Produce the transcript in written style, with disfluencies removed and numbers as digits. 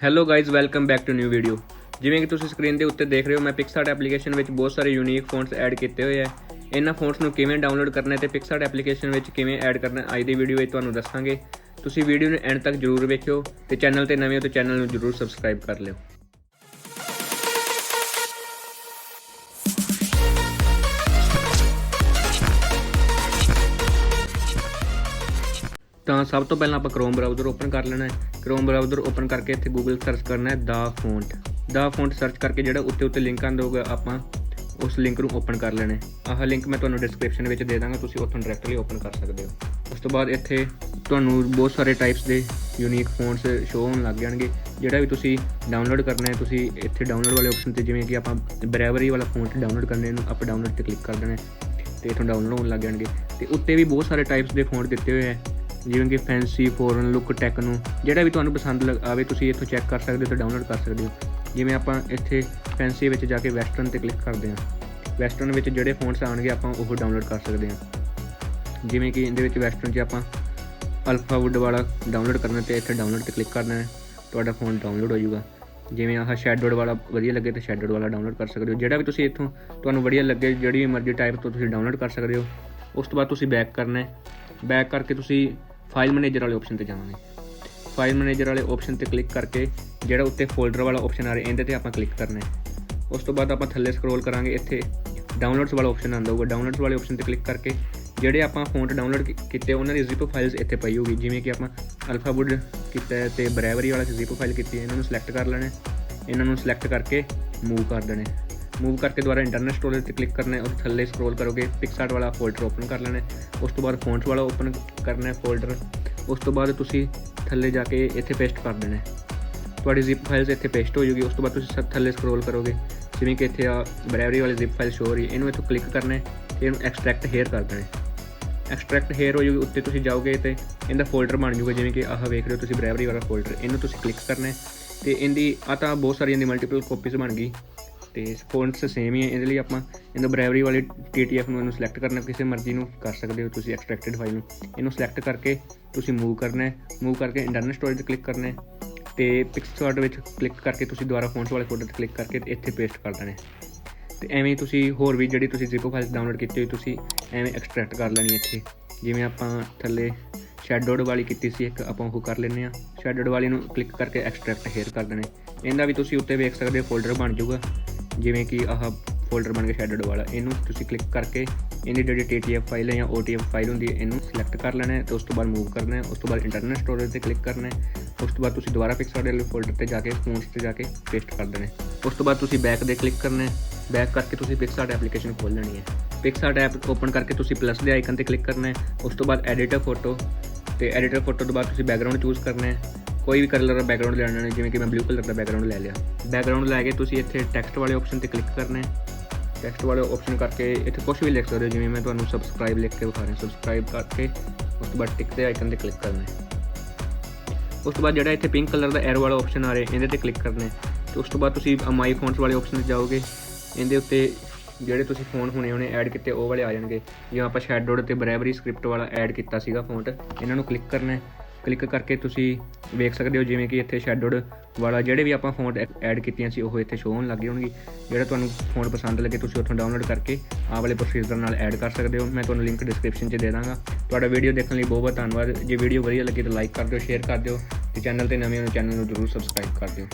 Hello guys welcome back to new video. ਜਿਵੇਂ ਕਿ ਤੁਸੀਂ ਸਕਰੀਨ ਦੇ ਉੱਤੇ ਦੇਖ ਰਹੇ ਹੋ, ਮੈਂ ਪਿਕਸਆਰਟ ਐਪਲੀਕੇਸ਼ਨ ਵਿੱਚ ਬਹੁਤ ਸਾਰੇ ਯੂਨੀਕ ਫੌਂਟਸ ਐਡ ਕੀਤੇ ਹੋਏ ਹੈ। ਇਹਨਾਂ ਫੌਂਟਸ ਨੂੰ ਕਿਵੇਂ ਡਾਊਨਲੋਡ ਕਰਨਾ ਤੇ ਪਿਕਸਆਰਟ ਐਪਲੀਕੇਸ਼ਨ ਵਿੱਚ ਕਿਵੇਂ ਐਡ ਕਰਨਾ ਅੱਜ ਦੀ ਵੀਡੀਓ ਵਿੱਚ ਤੁਹਾਨੂੰ ਦੱਸਾਂਗੇ। ਤੁਸੀਂ ਵੀਡੀਓ ਨੂੰ ਐਂਡ ਤੱਕ ਜ਼ਰੂਰ ਵੇਖਿਓ ਤੇ ਚੈਨਲ ਤੇ ਨਵੇਂ ਹੋ ਤਾਂ ਚੈਨਲ ਨੂੰ ਜ਼ਰੂਰ ਸਬਸਕ੍ਰਾਈਬ ਕਰ ਲਿਓ। ਤਾਂ ਸਭ ਤੋਂ ਪਹਿਲਾਂ ਆਪਾਂ ਕ੍ਰੋਮ ਬਰਾਊਜ਼ਰ ਓਪਨ ਕਰ ਲੈਣਾ ਹੈ। ਕ੍ਰੋਮ ਬਰਾਊਜ਼ਰ ਓਪਨ ਕਰਕੇ ਇੱਥੇ ਗੂਗਲ ਸਰਚ ਕਰਨਾ ਹੈ ਦਾ ਫੌਂਟ ਸਰਚ ਕਰਕੇ ਜਿਹੜਾ ਉੱਤੇ ਲਿੰਕ ਆਉਂਦਾ ਹੋਊਗਾ ਆਪਾਂ ਉਸ ਲਿੰਕ ਨੂੰ ਓਪਨ ਕਰ ਲੈਣਾ ਹੈ। ਆਹ ਲਿੰਕ ਮੈਂ ਤੁਹਾਨੂੰ ਡਿਸਕ੍ਰਿਪਸ਼ਨ ਵਿੱਚ ਦੇ ਦਾਂਗਾ, ਤੁਸੀਂ ਉੱਥੋਂ ਡਾਇਰੈਕਟਲੀ ਓਪਨ ਕਰ ਸਕਦੇ ਹੋ। ਉਸ ਤੋਂ ਬਾਅਦ ਇੱਥੇ ਤੁਹਾਨੂੰ ਬਹੁਤ ਸਾਰੇ ਟਾਈਪਸ ਦੇ ਯੂਨੀਕ ਫੌਂਟਸ ਸ਼ੋ ਹੋਣ ਲੱਗ ਜਾਣਗੇ। ਜਿਹੜਾ ਵੀ ਤੁਸੀਂ ਡਾਊਨਲੋਡ ਕਰਨਾ ਹੈ ਤੁਸੀਂ ਇੱਥੇ ਡਾਊਨਲੋਡ ਵਾਲੇ ਆਪਸ਼ਨ ਤੇ, ਜਿਵੇਂ ਕਿ ਆਪਾਂ ਬਰੈਵਰੀ ਵਾਲਾ ਫੌਂਟ ਡਾਊਨਲੋਡ ਕਰਨੇ ਨੂੰ ਆਪਾਂ ਡਾਊਨਲੋਡ ਤੇ ਕਲਿੱਕ ਕਰ ਦੇਣਾ ਤੇ ਇੱਥੋਂ ਡਾਊਨਲੋਡ ਹੋਣ ਲੱਗ ਜਾਣਗੇ। ਤੇ ਉੱਤੇ ਵੀ ਬਹੁਤ ਸਾਰੇ ਟਾਈਪਸ ਦੇ ਫੌਂਟ ਦਿੱਤੇ ਹੋਏ ਹੈ, ਜਿਵੇਂ ਕਿ ਫੈਂਸੀ, ਫੋਰਨ ਲੁੱਕ, ਟੈਕਨੋ, ਜਿਹੜਾ ਵੀ ਤੁਹਾਨੂੰ ਪਸੰਦ ਆਵੇ ਤੁਸੀਂ ਇੱਥੋਂ ਚੈੱਕ ਕਰ ਸਕਦੇ ਹੋ ਤੇ ਡਾਊਨਲੋਡ ਕਰ ਸਕਦੇ ਹੋ। ਜਿਵੇਂ ਆਪਾਂ ਇੱਥੇ ਫੈਂਸੀ ਵਿੱਚ ਜਾ ਕੇ ਵੈਸਟਰਨ ਤੇ ਕਲਿੱਕ ਕਰਦੇ ਹਾਂ। ਵੈਸਟਰਨ ਵਿੱਚ ਜਿਹੜੇ ਫੌਂਟਸ ਆਉਣਗੇ ਆਪਾਂ ਉਹ ਡਾਊਨਲੋਡ ਕਰ ਸਕਦੇ ਹਾਂ। ਜਿਵੇਂ ਕਿ ਇਹਦੇ ਵਿੱਚ ਵੈਸਟਰਨ 'ਚ ਆਪਾਂ ਅਲਫਾਵੁੱਡ ਵਾਲਾ ਡਾਊਨਲੋਡ ਕਰਨਾ ਤੇ ਇੱਥੇ ਡਾਊਨਲੋਡ ਤੇ ਕਲਿੱਕ ਕਰਨਾ ਹੈ, ਤੁਹਾਡਾ ਫੋਨ ਡਾਊਨਲੋਡ ਹੋ ਜਾਊਗਾ। ਜਿਵੇਂ ਆਹ ਸ਼ੈਡੋਡ ਵਾਲਾ ਵਧੀਆ ਲੱਗੇ ਤਾਂ ਸ਼ੈਡੋਡ ਵਾਲਾ ਡਾਊਨਲੋਡ ਕਰ ਸਕਦੇ ਹੋ। ਜਿਹੜਾ ਵੀ ਤੁਸੀਂ ਇੱਥੋਂ ਤੁਹਾਨੂੰ ਵਧੀਆ ਲੱਗੇ, ਜਿਹੜੀ ਵੀ ਮਰਜ਼ੀ ਟਾਈਪ ਤੋਂ ਤੁਸੀਂ ਡਾਊਨਲੋਡ ਕਰ ਸਕਦੇ ਹੋ। ਉਸ ਤੋਂ ਬਾਅਦ ਤੁਸੀਂ ਬੈਕ ਕਰਨਾ ਹੈ। ਬੈਕ ਕਰਕੇ ਤੁਸੀਂ ਫਾਈਲ ਮੈਨੇਜਰ ਵਾਲੇ ਆਪਸ਼ਨ ਤੇ ਜਾਵਾਂਗੇ। ਫਾਈਲ ਮੈਨੇਜਰ ਵਾਲੇ ਆਪਸ਼ਨ ਤੇ ਕਲਿੱਕ ਕਰਕੇ ਜਿਹੜਾ ਉੱਤੇ ਫੋਲਡਰ ਵਾਲਾ ਆਪਸ਼ਨ ਆ ਰਿਹਾ ਇਹਦੇ ਤੇ ਆਪਾਂ ਕਲਿੱਕ ਕਰਨਾ ਹੈ। ਉਸ ਤੋਂ ਬਾਅਦ ਆਪਾਂ ਥੱਲੇ ਸਕਰੋਲ ਕਰਾਂਗੇ, ਇੱਥੇ ਡਾਊਨਲੋਡਸ ਵਾਲਾ ਆਪਸ਼ਨ ਆਉਂਦਾ ਹੋਊਗਾ। ਡਾਊਨਲੋਡਸ ਵਾਲੇ ਆਪਸ਼ਨ ਤੇ ਕਲਿੱਕ ਕਰਕੇ ਜਿਹੜੇ ਆਪਾਂ ਫੌਂਟ ਡਾਊਨਲੋਡ ਕੀਤੇ ਉਹਨਾਂ ਦੀ ਜ਼ਿਪ ਫਾਈਲਸ ਇੱਥੇ ਪਈ ਹੋਊਗੀ। ਜਿਵੇਂ ਕਿ ਆਪਾਂ ਅਲਫਾਵੁੱਡ ਕੀਤਾ ਹੈ ਤੇ ਬਰੈਵਰੀ ਵਾਲਾ ਜ਼ਿਪ ਫਾਈਲ ਕੀਤੀ ਹੈ, ਇਹਨਾਂ ਨੂੰ ਸਿਲੈਕਟ ਕਰ ਲੈਣਾ। ਇਹਨਾਂ ਨੂੰ ਸਿਲੈਕਟ ਕਰਕੇ ਮੂਵ ਕਰ ਦੇਣੇ। ਮੂਵ ਕਰਕੇ ਦੁਬਾਰਾ ਇੰਟਰਨਲ ਸਟੋਰੇਜ ਤੇ ਕਲਿੱਕ ਕਰਨਾ ਹੈ। ਉਸ ਥੱਲੇ ਸਕਰੋਲ ਕਰੋਗੇ ਪਿਕਸਆਰਟ ਵਾਲਾ ਫੋਲਡਰ ਓਪਨ ਕਰ ਲੈਣਾ। ਉਸ ਤੋਂ ਬਾਅਦ ਫੌਂਟਸ ਵਾਲਾ ਓਪਨ ਕਰਨਾ ਹੈ ਫੋਲਡਰ। ਉਸ ਤੋਂ ਬਾਅਦ ਤੁਸੀਂ ਥੱਲੇ ਜਾ ਕੇ ਇੱਥੇ ਪੇਸਟ ਕਰ ਦੇਣਾ, ਤੁਹਾਡੀ ਜ਼ਿਪ ਫਾਈਲਸ ਇੱਥੇ ਪੇਸਟ ਹੋ ਜਾਊਗੀ। ਉਸ ਤੋਂ ਬਾਅਦ ਤੁਸੀਂ ਥੱਲੇ ਸਕਰੋਲ ਕਰੋਗੇ, ਜਿਵੇਂ ਕਿ ਇੱਥੇ ਆ ਬਰੈਵਰੀ ਵਾਲੀ ਜ਼ਿਪ ਫਾਈਲ ਸ਼ੋ ਹੋ ਰਹੀ ਹੈ, ਇਹਨੂੰ ਇੱਥੋਂ ਕਲਿੱਕ ਕਰਨਾ ਤੇ ਇਹਨੂੰ ਐਕਸਟਰੈਕਟ ਹੇਅਰ ਕਰ ਦੇਣਾ। ਐਕਸਟਰੈਕਟ ਹੇਅਰ ਹੋ ਜਾਊਗੀ, ਉੱਤੇ ਤੁਸੀਂ ਜਾਓਗੇ ਤੇ ਇਹਦਾ ਫੋਲਡਰ ਬਣ ਜਾਊਗਾ। ਜਿਵੇਂ ਕਿ ਆਹ ਵੇਖ ਰਹੇ ਹੋ ਤੁਸੀਂ ਬਰੈਵਰੀ ਵਾਲਾ ਫੋਲਡਰ, ਇਹਨੂੰ ਤੁਸੀਂ ਕਲਿੱਕ ਕਰਨਾ ਤੇ ਇਹਦੀ ਤਾਂ ਬਹੁਤ ਸਾਰੀਆਂ ਦੀ ਮਲਟੀਪਲ ਕਾਪੀਜ਼ ਬਣ ਗਈ ਤੇ ਫੌਂਟਸ ਸੇਮ ਹੀ ਹੈ। ਇਹਦੇ ਲਈ ਆਪਾਂ ਇਹਦਾ ਬਰੈਵਰੀ ਵਾਲੀ TTF ਨੂੰ ਇਹਨੂੰ ਸਿਲੈਕਟ ਕਰਨਾ, ਕਿਸੇ ਮਰਜ਼ੀ ਨੂੰ ਕਰ ਸਕਦੇ ਹੋ ਤੁਸੀਂ ਐਕਸਟਰੈਕਟਡ ਫਾਈਲ ਨੂੰ। ਇਹਨੂੰ ਸਿਲੈਕਟ ਕਰਕੇ ਤੁਸੀਂ ਮੂਵ ਕਰਨਾ ਹੈ। ਮੂਵ ਕਰਕੇ ਇੰਟਰਨਲ ਸਟੋਰੇਜ ਤੇ ਕਲਿੱਕ ਕਰਨਾ ਤੇ ਪਿਕਸਆਰਟ ਵਿੱਚ ਕਲਿੱਕ ਕਰਕੇ ਤੁਸੀਂ ਦੁਬਾਰਾ ਫੌਂਟਸ ਵਾਲੇ ਫੋਲਡਰ ਤੇ ਕਲਿੱਕ ਕਰਕੇ ਇੱਥੇ ਪੇਸਟ ਕਰ ਦੇਣਾ। ਤੇ ਐਵੇਂ ਤੁਸੀਂ ਹੋਰ ਵੀ ਜਿਹੜੀ ਤੁਸੀਂ ਜ਼ਿਪ ਫਾਈਲਸ ਡਾਊਨਲੋਡ ਕੀਤੀ ਹੋਈ ਤੁਸੀਂ ਐਵੇਂ ਐਕਸਟਰੈਕਟ ਕਰ ਲੈਣੀ ਇੱਥੇ। ਜਿਵੇਂ ਆਪਾਂ ਥੱਲੇ ਸ਼ੈਡੋਡ ਵਾਲੀ ਕੀਤੀ ਸੀ ਇੱਕ, ਆਪਾਂ ਉਹ ਕਰ ਲੈਂਦੇ ਹਾਂ। ਸ਼ੈਡੋਡ ਵਾਲੀ ਨੂੰ ਕਲਿੱਕ ਕਰਕੇ ਐਕਸਟਰੈਕਟ ਹੇਅਰ ਕਰ ਦੇਣੇ। ਇਹਦਾ ਵੀ ਤੁਸੀਂ ਉੱਤੇ ਵੇਖ ਸਕਦੇ ਹੋ ਫੋਲਡਰ ਬਣ ਜਾਊਗਾ, ਜਿਵੇਂ ਕਿ ਆਹ ਫੋਲਡਰ ਬਣ ਗਿਆ ਸ਼ੈਡੋਡ ਵਾਲਾ। ਇਹਨੂੰ ਤੁਸੀਂ ਕਲਿੱਕ ਕਰਕੇ ਇਹਦੀ ਜਿਹੜੀ TTF ਫਾਈਲ ਹੈ ਜਾਂ OTF ਫਾਈਲ ਹੁੰਦੀ ਹੈ ਇਹਨੂੰ ਸਿਲੈਕਟ ਕਰ ਲੈਣਾ ਹੈ ਤੇ ਉਸ ਤੋਂ ਬਾਅਦ ਮੂਵ ਕਰਨਾ ਹੈ। ਉਸ ਤੋਂ ਬਾਅਦ ਇੰਟਰਨਲ ਸਟੋਰੇਜ ਤੇ ਕਲਿੱਕ ਕਰਨਾ ਹੈ। ਉਸ ਤੋਂ ਬਾਅਦ ਤੁਸੀਂ ਦੁਬਾਰਾ ਪਿਕਸਆਰਟ ਵਾਲੇ ਫੋਲਡਰ ਤੇ ਜਾ ਕੇ ਫੌਂਟਸ ਤੇ ਜਾ ਕੇ ਪੇਸਟ ਕਰ ਦੇਣਾ। ਉਸ ਤੋਂ ਬਾਅਦ ਤੁਸੀਂ ਬੈਕ ਦੇ ਕਲਿੱਕ ਕਰਨਾ ਹੈ। ਬੈਕ ਕਰਕੇ ਤੁਸੀਂ ਪਿਕਸਆਰਟ ਐਪਲੀਕੇਸ਼ਨ ਖੋਲ੍ਹ ਲੈਣੀ ਹੈ। ਪਿਕਸਆਰਟ ਐਪ ਓਪਨ ਕਰਕੇ ਤੁਸੀਂ ਪਲੱਸ ਦੇ ਆਈਕਨ ਤੇ ਕਲਿੱਕ ਕਰਨਾ ਹੈ। ਉਸ ਤੋਂ ਬਾਅਦ ਐਡੀਟਰ ਫੋਟੋ ਤੇ ਐਡੀਟਰ ਫੋਟੋ ਤੋਂ ਬਾਅਦ ਤੁਸੀਂ ਬੈਕਗਰਾਊਂਡ ਚੂਜ਼ ਕਰਨਾ ਹੈ। ਕੋਈ ਵੀ ਕਲਰ ਦਾ ਬੈਕਗਰਾਊਂਡ ਲੈਣਾ ਹੈ, ਜਿਵੇਂ ਕਿ ਮੈਂ ਬਲੂ ਕਲਰ ਦਾ ਬੈਕਗਰਾਊਂਡ ਲੈ ਲਿਆ। ਬੈਕਗਰਾਊਂਡ ਲੈ ਕੇ ਤੁਸੀਂ ਇੱਥੇ ਟੈਕਸਟ ਵਾਲੇ ਆਪਸ਼ਨ ਤੇ ਕਲਿੱਕ ਕਰਨਾ ਹੈ। ਟੈਕਸਟ ਵਾਲੇ ਆਪਸ਼ਨ ਕਰਕੇ ਇੱਥੇ ਕੁਛ ਵੀ ਲਿਖ ਸਕਦੇ ਹੋ, ਜਿਵੇਂ ਮੈਂ ਤੁਹਾਨੂੰ ਸਬਸਕ੍ਰਾਈਬ ਲਿਖ ਕੇ ਵਿਖਾ ਰਿਹਾ। ਸਬਸਕ੍ਰਾਈਬ ਕਰਕੇ ਉਸ ਤੋਂ ਬਾਅਦ ਟਿਕ ਦੇ ਆਈਕਨ ਤੇ ਕਲਿੱਕ ਕਰਨਾ ਹੈ। ਉਸ ਤੋਂ ਬਾਅਦ ਜਿਹੜਾ ਇੱਥੇ ਪਿੰਕ ਕਲਰ ਦਾ ਐਰੋ ਵਾਲਾ ਆਪਸ਼ਨ ਆ ਰਿਹਾ ਇਹਦੇ ਤੇ ਕਲਿੱਕ ਕਰਨਾ ਹੈ ਤੇ ਉਸ ਤੋਂ ਬਾਅਦ ਤੁਸੀਂ ਮਾਈ ਫੌਂਟਸ ਵਾਲੇ ਆਪਸ਼ਨ ਤੇ ਜਾਓਗੇ। ਇਹਦੇ ਉੱਤੇ ਜਿਹੜੇ ਤੁਸੀਂ ਫੌਂਟ ਹੁਣੇ ਐਡ ਕੀਤੇ ਉਹ ਵਾਲੇ ਆ ਜਾਣਗੇ। ਜਿਵੇਂ ਆਪਾਂ ਸ਼ੈਡੋਡ ਤੇ ਬਰੈਵਰੀ ਸਕ੍ਰਿਪਟ ਵਾਲਾ ਐਡ ਕੀਤਾ ਸੀਗਾ ਫੌਂਟ, ਇਹਨਾਂ ਨੂੰ ਕਲਿੱਕ ਕਰਨਾ ਹੈ। ਕਲਿੱਕ ਕਰਕੇ ਤੁਸੀਂ ਵੇਖ ਸਕਦੇ ਹੋ ਜਿਵੇਂ ਕਿ ਇੱਥੇ ਸ਼ੈਡੋਡ ਵਾਲਾ ਜਿਹੜੇ ਵੀ ਆਪਾਂ ਫੌਂਟ ਐਡ ਕੀਤੀਆਂ ਸੀ ਉਹ ਇੱਥੇ ਸ਼ੋ ਹੋਣ ਲੱਗ ਜਾਣਗੇ। ਜਿਹੜਾ ਤੁਹਾਨੂੰ ਫੌਂਟ ਪਸੰਦ ਲੱਗੇ ਤੁਸੀਂ ਉੱਥੋਂ ਡਾਊਨਲੋਡ ਕਰਕੇ ਆਹ ਵਾਲੇ ਪ੍ਰੋਸੀਜਰ ਨਾਲ ਐਡ ਕਰ ਸਕਦੇ ਹੋ। ਮੈਂ ਤੁਹਾਨੂੰ ਲਿੰਕ ਡਿਸਕ੍ਰਿਪਸ਼ਨ 'ਚ ਦੇ ਦਾਂਗਾ। ਤੁਹਾਡਾ ਵੀਡੀਓ ਦੇਖਣ ਲਈ ਬਹੁਤ ਬਹੁਤ ਧੰਨਵਾਦ। ਜੇ ਵੀਡੀਓ ਵਧੀਆ ਲੱਗੀ ਤਾਂ ਲਾਈਕ ਕਰ ਦਿਓ, ਸ਼ੇਅਰ ਕਰ ਦਿਓ ਤੇ ਚੈਨਲ ਤੇ ਨਵੇਂ ਹੋ ਚੈਨਲ ਨੂੰ ਜ਼ਰੂਰ ਸਬਸਕ੍ਰਾਈਬ ਕਰ ਦਿਓ।